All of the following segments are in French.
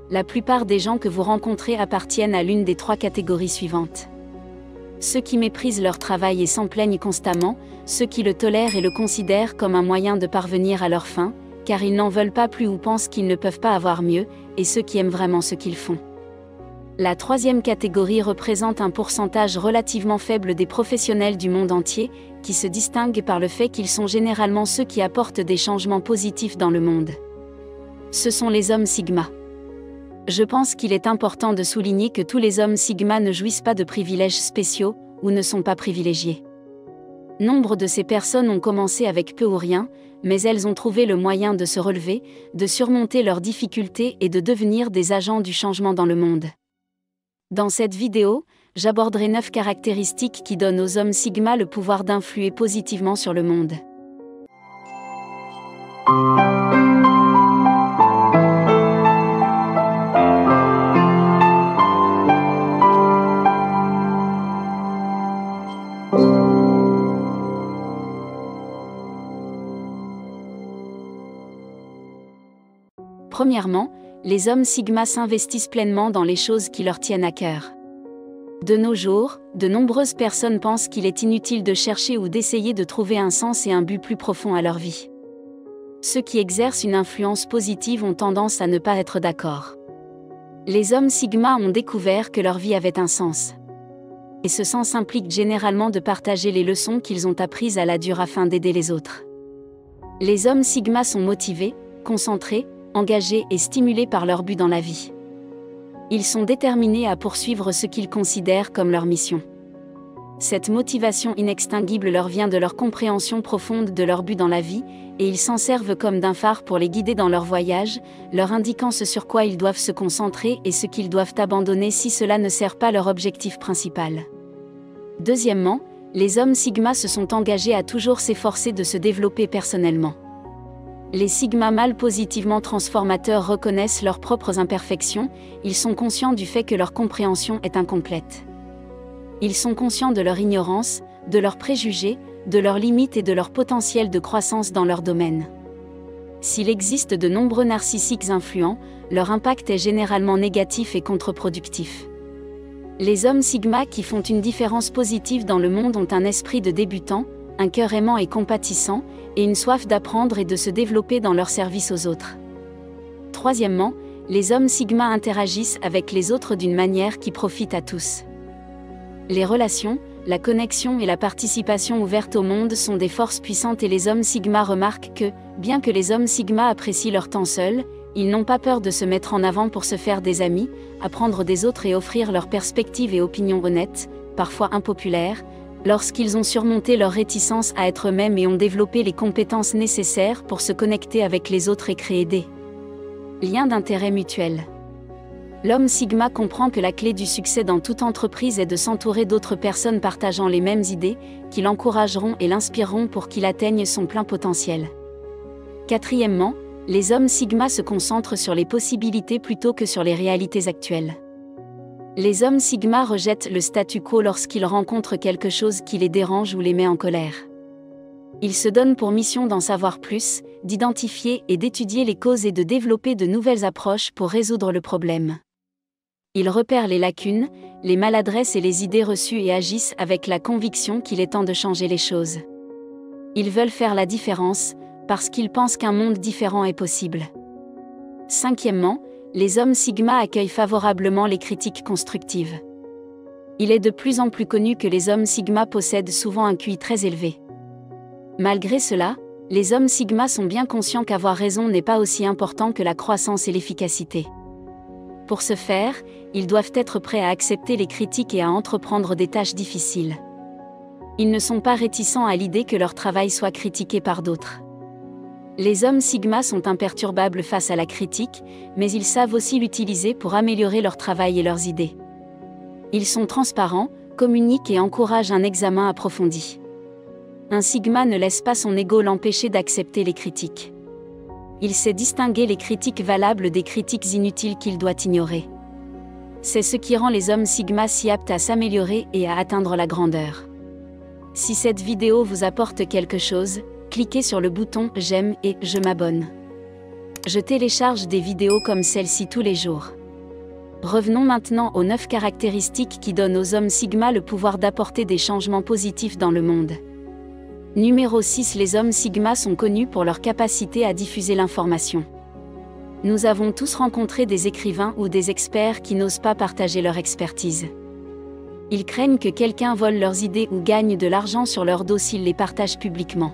La plupart des gens que vous rencontrez appartiennent à l'une des 3 catégories suivantes. Ceux qui méprisent leur travail et s'en plaignent constamment, ceux qui le tolèrent et le considèrent comme un moyen de parvenir à leur fin, car ils n'en veulent pas plus ou pensent qu'ils ne peuvent pas avoir mieux, et ceux qui aiment vraiment ce qu'ils font. La 3e catégorie représente un pourcentage relativement faible des professionnels du monde entier, qui se distinguent par le fait qu'ils sont généralement ceux qui apportent des changements positifs dans le monde. Ce sont les hommes Sigma. Je pense qu'il est important de souligner que tous les hommes Sigma ne jouissent pas de privilèges spéciaux, ou ne sont pas privilégiés. Nombre de ces personnes ont commencé avec peu ou rien, mais elles ont trouvé le moyen de se relever, de surmonter leurs difficultés et de devenir des agents du changement dans le monde. Dans cette vidéo, j'aborderai 9 caractéristiques qui donnent aux hommes Sigma le pouvoir d'influer positivement sur le monde. Premièrement, les hommes Sigma s'investissent pleinement dans les choses qui leur tiennent à cœur. De nos jours, de nombreuses personnes pensent qu'il est inutile de chercher ou d'essayer de trouver un sens et un but plus profond à leur vie. Ceux qui exercent une influence positive ont tendance à ne pas être d'accord. Les hommes Sigma ont découvert que leur vie avait un sens. Et ce sens implique généralement de partager les leçons qu'ils ont apprises à la dure afin d'aider les autres. Les hommes Sigma sont motivés, concentrés, engagés et stimulés par leur but dans la vie. Ils sont déterminés à poursuivre ce qu'ils considèrent comme leur mission. Cette motivation inextinguible leur vient de leur compréhension profonde de leur but dans la vie, et ils s'en servent comme d'un phare pour les guider dans leur voyage, leur indiquant ce sur quoi ils doivent se concentrer et ce qu'ils doivent abandonner si cela ne sert pas leur objectif principal. Deuxièmement, les hommes Sigma se sont engagés à toujours s'efforcer de se développer personnellement. Les Sigma mâles positivement transformateurs reconnaissent leurs propres imperfections, ils sont conscients du fait que leur compréhension est incomplète. Ils sont conscients de leur ignorance, de leurs préjugés, de leurs limites et de leur potentiel de croissance dans leur domaine. S'il existe de nombreux narcissiques influents, leur impact est généralement négatif et contre-productif. Les hommes Sigma qui font une différence positive dans le monde ont un esprit de débutant, un cœur aimant et compatissant, et une soif d'apprendre et de se développer dans leur service aux autres. Troisièmement, les hommes Sigma interagissent avec les autres d'une manière qui profite à tous. Les relations, la connexion et la participation ouverte au monde sont des forces puissantes et les hommes Sigma remarquent que, bien que les hommes Sigma apprécient leur temps seuls, ils n'ont pas peur de se mettre en avant pour se faire des amis, apprendre des autres et offrir leurs perspectives et opinions honnêtes, parfois impopulaires, lorsqu'ils ont surmonté leur réticence à être eux-mêmes et ont développé les compétences nécessaires pour se connecter avec les autres et créer des liens d'intérêt mutuels. L'homme Sigma comprend que la clé du succès dans toute entreprise est de s'entourer d'autres personnes partageant les mêmes idées, qui l'encourageront et l'inspireront pour qu'il atteigne son plein potentiel. Quatrièmement, les hommes Sigma se concentrent sur les possibilités plutôt que sur les réalités actuelles. Les hommes Sigma rejettent le statu quo lorsqu'ils rencontrent quelque chose qui les dérange ou les met en colère. Ils se donnent pour mission d'en savoir plus, d'identifier et d'étudier les causes et de développer de nouvelles approches pour résoudre le problème. Ils repèrent les lacunes, les maladresses et les idées reçues et agissent avec la conviction qu'il est temps de changer les choses. Ils veulent faire la différence, parce qu'ils pensent qu'un monde différent est possible. Cinquièmement, les hommes Sigma accueillent favorablement les critiques constructives. Il est de plus en plus connu que les hommes Sigma possèdent souvent un QI très élevé. Malgré cela, les hommes Sigma sont bien conscients qu'avoir raison n'est pas aussi important que la croissance et l'efficacité. Pour ce faire, ils doivent être prêts à accepter les critiques et à entreprendre des tâches difficiles. Ils ne sont pas réticents à l'idée que leur travail soit critiqué par d'autres. Les hommes Sigma sont imperturbables face à la critique, mais ils savent aussi l'utiliser pour améliorer leur travail et leurs idées. Ils sont transparents, communiquent et encouragent un examen approfondi. Un Sigma ne laisse pas son ego l'empêcher d'accepter les critiques. Il sait distinguer les critiques valables des critiques inutiles qu'il doit ignorer. C'est ce qui rend les hommes Sigma si aptes à s'améliorer et à atteindre la grandeur. Si cette vidéo vous apporte quelque chose, cliquez sur le bouton « J'aime » et « Je m'abonne ». Je télécharge des vidéos comme celle-ci tous les jours. Revenons maintenant aux 9 caractéristiques qui donnent aux hommes Sigma le pouvoir d'apporter des changements positifs dans le monde. Numéro 6. Les hommes Sigma sont connus pour leur capacité à diffuser l'information. Nous avons tous rencontré des écrivains ou des experts qui n'osent pas partager leur expertise. Ils craignent que quelqu'un vole leurs idées ou gagne de l'argent sur leur dos s'ils les partagent publiquement.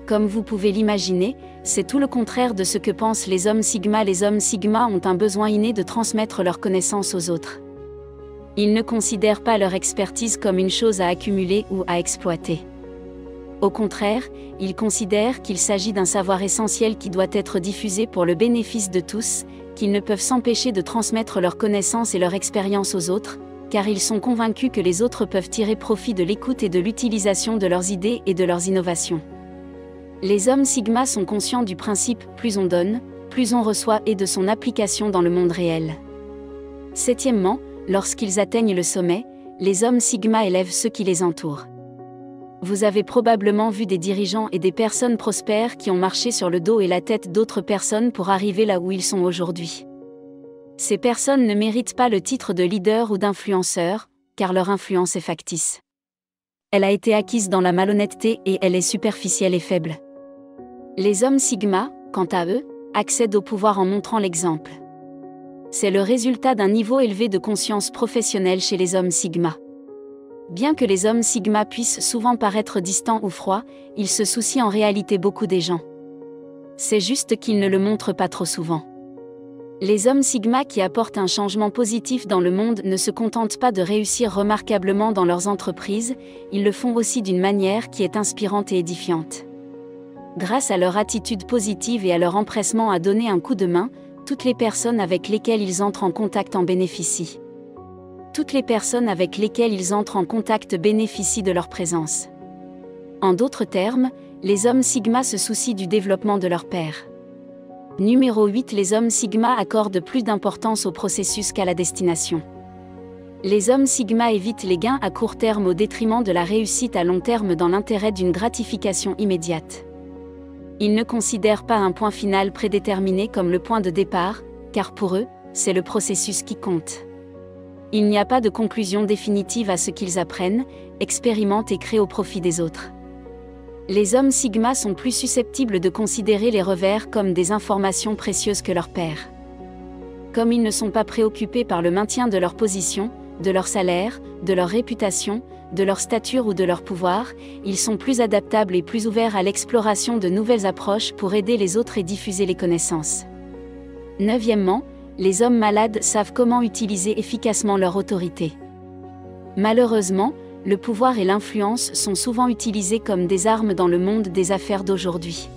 Comme vous pouvez l'imaginer, c'est tout le contraire de ce que pensent les hommes Sigma. Les hommes Sigma ont un besoin inné de transmettre leurs connaissances aux autres. Ils ne considèrent pas leur expertise comme une chose à accumuler ou à exploiter. Au contraire, ils considèrent qu'il s'agit d'un savoir essentiel qui doit être diffusé pour le bénéfice de tous, qu'ils ne peuvent s'empêcher de transmettre leurs connaissances et leur expérience aux autres, car ils sont convaincus que les autres peuvent tirer profit de l'écoute et de l'utilisation de leurs idées et de leurs innovations. Les hommes Sigma sont conscients du principe « plus on donne, plus on reçoit » et de son application dans le monde réel. Septièmement, lorsqu'ils atteignent le sommet, les hommes Sigma élèvent ceux qui les entourent. Vous avez probablement vu des dirigeants et des personnes prospères qui ont marché sur le dos et la tête d'autres personnes pour arriver là où ils sont aujourd'hui. Ces personnes ne méritent pas le titre de leader ou d'influenceur, car leur influence est factice. Elle a été acquise dans la malhonnêteté et elle est superficielle et faible. Les hommes Sigma, quant à eux, accèdent au pouvoir en montrant l'exemple. C'est le résultat d'un niveau élevé de conscience professionnelle chez les hommes Sigma. Bien que les hommes Sigma puissent souvent paraître distants ou froids, ils se soucient en réalité beaucoup des gens. C'est juste qu'ils ne le montrent pas trop souvent. Les hommes Sigma qui apportent un changement positif dans le monde ne se contentent pas de réussir remarquablement dans leurs entreprises, ils le font aussi d'une manière qui est inspirante et édifiante. Grâce à leur attitude positive et à leur empressement à donner un coup de main, toutes les personnes avec lesquelles ils entrent en contact en bénéficient. Toutes les personnes avec lesquelles ils entrent en contact bénéficient de leur présence. En d'autres termes, les hommes Sigma se soucient du développement de leur pairs. Numéro 8. Les hommes Sigma accordent plus d'importance au processus qu'à la destination. Les hommes Sigma évitent les gains à court terme au détriment de la réussite à long terme dans l'intérêt d'une gratification immédiate. Ils ne considèrent pas un point final prédéterminé comme le point de départ, car pour eux, c'est le processus qui compte. Il n'y a pas de conclusion définitive à ce qu'ils apprennent, expérimentent et créent au profit des autres. Les hommes Sigma sont plus susceptibles de considérer les revers comme des informations précieuses que leurs pairs. Comme ils ne sont pas préoccupés par le maintien de leur position, de leur salaire, de leur réputation, de leur stature ou de leur pouvoir, ils sont plus adaptables et plus ouverts à l'exploration de nouvelles approches pour aider les autres et diffuser les connaissances. Neuvièmement, les hommes malades savent comment utiliser efficacement leur autorité. Malheureusement, le pouvoir et l'influence sont souvent utilisés comme des armes dans le monde des affaires d'aujourd'hui.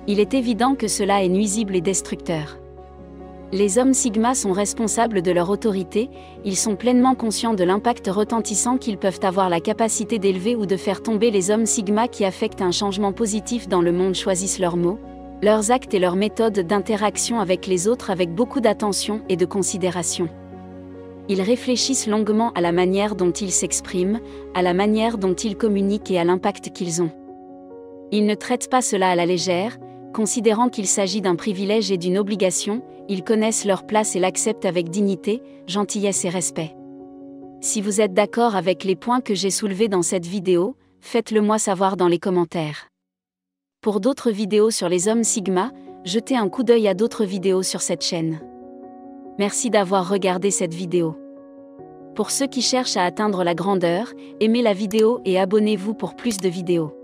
Il est évident que cela est nuisible et destructeur. Les hommes Sigma sont responsables de leur autorité, ils sont pleinement conscients de l'impact retentissant qu'ils peuvent avoir la capacité d'élever ou de faire tomber. Les hommes Sigma qui affectent un changement positif dans le monde choisissent leurs mots, leurs actes et leurs méthodes d'interaction avec les autres avec beaucoup d'attention et de considération. Ils réfléchissent longuement à la manière dont ils s'expriment, à la manière dont ils communiquent et à l'impact qu'ils ont. Ils ne traitent pas cela à la légère, considérant qu'il s'agit d'un privilège et d'une obligation, ils connaissent leur place et l'acceptent avec dignité, gentillesse et respect. Si vous êtes d'accord avec les points que j'ai soulevés dans cette vidéo, faites-le moi savoir dans les commentaires. Pour d'autres vidéos sur les hommes Sigma, jetez un coup d'œil à d'autres vidéos sur cette chaîne. Merci d'avoir regardé cette vidéo. Pour ceux qui cherchent à atteindre la grandeur, aimez la vidéo et abonnez-vous pour plus de vidéos.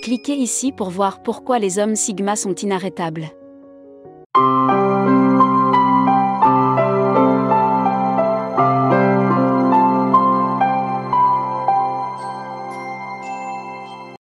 Cliquez ici pour voir pourquoi les hommes Sigma sont inarrêtables.